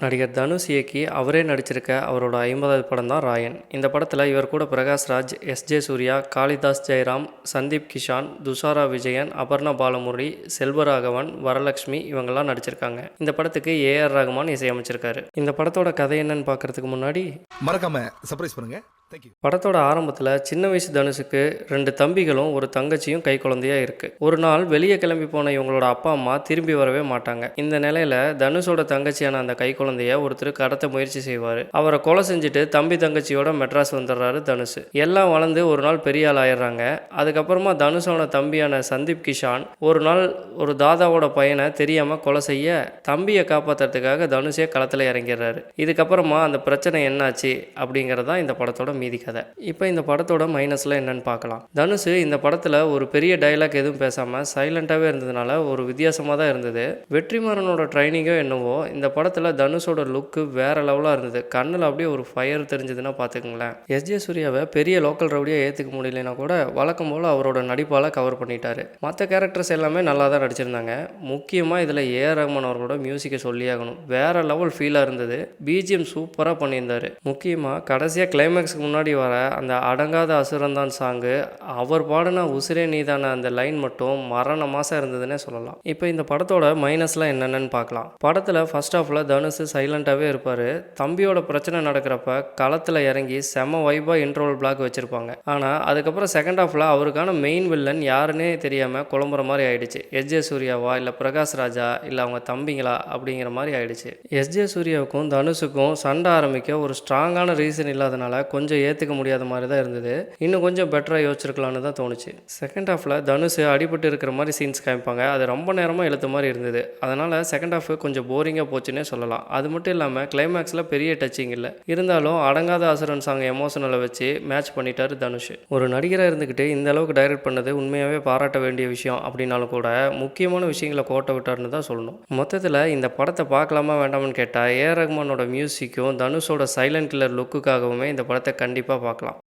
நடிகர் தனுஷ் இயக்கி அவரே நடிச்சிருக்க அவரோட 50வது படம் தான் ராயன். இந்த படத்தில் இவர் கூட பிரகாஷ் ராஜ், எஸ்.ஜே. சூர்யா, காளிதாஸ் ஜெயராம், சந்தீப் கிஷான், துஷாரா விஜயன், அபர்ணா பாலமுரளி, செல்வராகவன், வரலட்சுமி இவங்கெல்லாம் நடிச்சிருக்காங்க. இந்த படத்துக்கு ஏ.ஆர். ரகுமான் இசையமைச்சிருக்காரு. இந்த படத்தோட கதை என்னன்னு பார்க்கறதுக்கு முன்னாடி மறக்காம சர்ப்ரைஸ் பண்ணுங்க. படத்தோட ஆரம்பத்தில் சின்ன வயசு தனுஷுக்கு 2 தம்பிகளும் ஒரு தங்கச்சியும் கை குழந்தையா இருக்கு. ஒரு நாள் வெளியே கிளம்பி போன இவங்களோட அப்பா அம்மா திரும்பி வரவே மாட்டாங்க. இந்த நிலையில தனுஷோட தங்கச்சியான அந்த கை குழந்தைய ஒருத்தர் கடத்த முயற்சி செய்வார். அவரை கொலை செஞ்சுட்டு தம்பி தங்கச்சியோட மெட்ராஸ் வந்துடுறாரு தனுஷ். எல்லாம் வளர்ந்து ஒரு நாள் பெரிய ஆள் ஆயிடுறாங்க. அதுக்கப்புறமா தனுஷோட தம்பியான சந்தீப் கிஷான் ஒரு நாள் ஒரு தாதாவோட பையனை தெரியாம கொலை செய்ய தம்பியை காப்பாற்றுறதுக்காக தனுஷே களத்தில் இறங்கிடுறாரு. இதுக்கப்புறமா அந்த பிரச்சனை என்னாச்சு அப்படிங்கிறதான் இந்த படத்தோட மீதி கதை. இப்போ இந்த படத்தோட மைனஸ்ல என்னன்னு பார்க்கலாம். தனுஷ் இந்த படத்தில் ஒரு பெரிய டைலாக் எதுவும் பேசாமல் சைலண்டாகவே இருந்ததுனால ஒரு வித்தியாசமாக தான் இருந்தது. வெற்றிமாறனோட ட்ரைனிங்கோ என்னவோ இந்த படத்தில் தனுஷோட லுக்கு வேற லெவலாக இருந்தது. கண்ணில் அப்படியே ஒரு ஃபயர் தெரிஞ்சதுன்னா பார்த்துக்குங்களேன். எஸ்.ஜே. சூர்யாவை பெரிய லோக்கல் ரவுடியாக ஏற்றுக்க முடியலனா கூட வழக்கம் போல் அவரோட நடிப்பால் கவர் பண்ணிட்டாரு. மற்ற கேரக்டர்ஸ் எல்லாமே நல்லா தான் நடிச்சிருந்தாங்க. முக்கியமாக இதில் ஏ.ஆர். ரகுமான் அவர்களோட மியூசிக்கை சொல்லியாகணும். வேற லெவல் ஃபீலாக இருந்தது. பிஜிஎம் சூப்பராக பண்ணியிருந்தாரு. முக்கியமாக கடைசியாக கிளைமேக்ஸ்க்கு முன்னாடி வர அந்த அடங்காத அசுரந்தான் சாங்கு, அவர் பாடின உசிரே நீதான அந்த லைன் மட்டும் மரண மாசம் இருந்ததுன்னே சொல்லலாம். இப்போ இந்த படத்தோட மைனஸ்லாம் என்னென்னு பார்க்கலாம். படத்தில் ஃபர்ஸ்ட் ஹாஃபில் தனுஷ் சைலண்டாகவே இருப்பார். தம்பியோட பிரச்சனை நடக்கிறப்ப களத்தில் இறங்கி செம வைபாக இன்ட்ரோல் பிளாக் வச்சுருப்பாங்க. ஆனால் அதுக்கப்புறம் செகண்ட் ஹாஃபில் அவருக்கான மெயின் வில்லன் யாருன்னே தெரியாமல் குழம்புற மாதிரி ஆயிடுச்சு. எஸ்.ஜே. சூர்யாவா இல்லை பிரகாஷ் ராஜா இல்லை அவங்க தம்பிங்களா அப்படிங்கிற மாதிரி ஆயிடுச்சு. எஸ்.ஜே. சூர்யாவுக்கும் தனுஷுக்கும் சண்டை ஆரம்பிக்க ஒரு ஸ்ட்ராங்கான ரீசன் இல்லாதனால கொஞ்சம் ஏற்றுக்க முடியாத மாதிரி தான் இருந்தது. இன்னும் கொஞ்சம் பெட்டராக யோசிச்சிருக்கலான்னு தான் தோணுச்சு. செகண்ட் ஹாஃபில் தனுஷ் அடிபட்டு இருக்கிற மாதிரி சீன்ஸ் காமிப்பாங்க. அது ரொம்ப நேரமாக இழுத்த மாதிரி இருந்தது. அதனால் செகண்ட் ஹாஃப் கொஞ்சம் போரிங்காக போச்சுன்னே சொல்லலாம். அது மட்டும் இல்லாமல் கிளைமேக்ஸில் பெரிய டச்சிங் இல்லை. இருந்தாலும் அடங்காத அசுரன் சாங் எமோஷனலை வச்சு மேட்ச் பண்ணிட்டார் தனுஷ். ஒரு நடிகராக இருந்துக்கிட்டு இந்த அளவுக்கு டைரக்ட் பண்ணது உண்மையாகவே பாராட்ட வேண்டிய விஷயம் அப்படின்னாலும் கூட முக்கியமான விஷயங்களை கோட்டை விட்டார்னு தான் சொல்லணும். மொத்தத்தில் இந்த படத்தை பார்க்கலாமா வேண்டாம்னு கேட்டால் ஏ.ஆர். ரகுமானோட மியூசிக்கும் தனுஷோட சைலண்ட் கில்லர் லுக்குக்காகவுமே இந்த படத்தை கண்டிப்பாக பார்க்கலாம்.